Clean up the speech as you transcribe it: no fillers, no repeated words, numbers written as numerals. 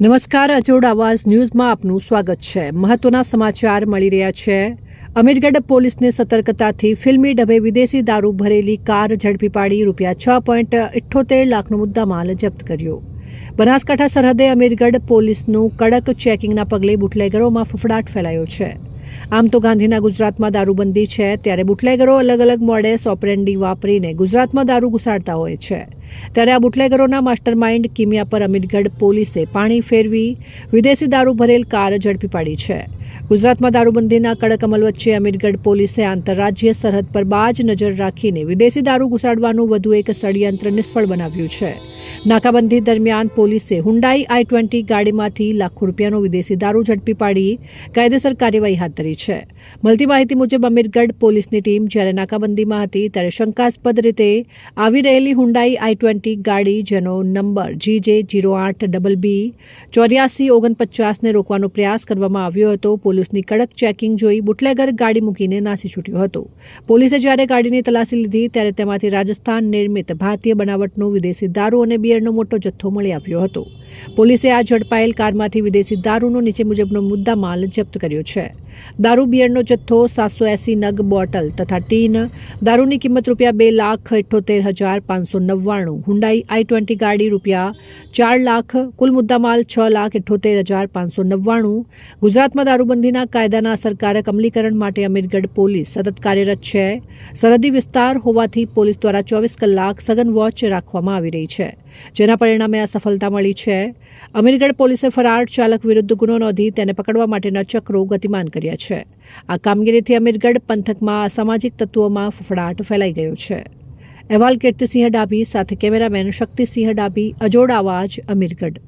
નમસ્કાર, અચોડ આવાજ ન્યૂઝમાં આપનું સ્વાગત છે. મહત્વના સમાચાર મળી રહ્યા છે. અમીરગઢ પોલીસને સતર્કતાથી ફિલ્મી ઢબે વિદેશી દારૂ ભરેલી કાર ઝડપી પાડી ₹6.78 લાખનો મુદ્દામાલ જપ્ત કર્યો. બનાસકાંઠા સરહદે અમીરગઢ પોલીસનું કડક ચેકિંગના પગલે બુટલેગરોમાં ફફડાટ ફેલાયો છે. આમ તો ગાંધીના ગુજરાતમાં દારૂબંધી છે, ત્યારે બુટલેગરો અલગ અલગ મોડેસ ઓપરેન્ડી વાપરીને ગુજરાતમાં દારૂ ઘુસાડતા હોય છે. ત્યારે આ બુટલેગરોના માસ્ટરમાઇન્ડ કિમિયા પર અમીરગઢ પોલીસે પાણી ફેરવી વિદેશી દારૂ ભરેલ કાર ઝડપી પાડી છે. ગુજરાતમાં દારૂબંધીના કડક અમલ વચ્ચે અમીરગઢ પોલીસે આંતરરાજ્ય સરહદ પર બાજ નજર રાખીને વિદેશી દારૂ ઘુસાડવાનું વધુ એક ષડયંત્ર નિષ્ફળ બનાવ્યું છે. નાકાબંધી દરમિયાન પોલીસે હુન્ડાઈ i20 ગાડીમાંથી લાખો રૂપિયાનો વિદેશી દારૂ ઝડપી પાડી કાયદેસર કાર્યવાહી હાથ ધરી છે. મળતી માહિતી મુજબ અમીરગઢ પોલીસની ટીમ જ્યારે નાકાબંધીમાં હતી ત્યારે શંકાસ્પદ રીતે આવી રહેલી હુન્ડાઈ i20 ગાડી, જેનો નંબર GJ08BB 8449 ને રોકવાનો પ્રયાસ કરવામાં આવ્યો હતો. પોલીસની કડક ચેકિંગ જોઈ બુટલેગર ગાડી મૂકીને નાસી છૂટ્યો હતો. પોલીસે જ્યારે ગાડીની તલાશી લીધી ત્યારે તેમાંથી રાજસ્થાન નિર્મિત ભારતીય બનાવટનો વિદેશી દારૂ અને બિયરનો મોટો જથ્થો મળી આવ્યો હતો. પોલીસે આ ઝડપાયેલ કારમાંથી વિદેશી દારૂનો નીચે મુજબનો મુદ્દામાલ જપ્ત કર્યો છે. દારૂ બિયરનો જથ્થો 780 નગ બોટલ તથા ટીન, દારૂની કિંમત ₹2,78,599, હુન્ડાઈ i20 ગાડી ₹4 લાખ, કુલ મુદ્દામાલ ₹6,78,599. ગુજરાતમાં દારૂબંધીના કાયદાના અસરકારક અમલીકરણ માટે અમીરગઢ પોલીસ સતત કાર્યરત છે. સરહદી વિસ્તાર હોવાથી પોલીસ દ્વારા 24 કલાક સઘન વોચ રાખવામાં આવી રહી છે, જેના પરિણામે આ સફળતા મળી છે. અમીરગઢ પોલીસે ફરાર ચાલક વિરુદ્ધ ગુનો નોંધી તેને પકડવા માટેના ચક્રો ગતિમાન કર્યા છે. આ કામગીરીથી અમીરગઢ પંથકમાં અસામાજિક તત્વોમાં ફફડાટ ફેલાઈ ગયો છે. અહેવાલ કીર્તિસિંહ ડાભી સાથે કેમેરામેન શક્તિસિંહ ડાભી, અજોડ આવાજ, અમીરગઢ.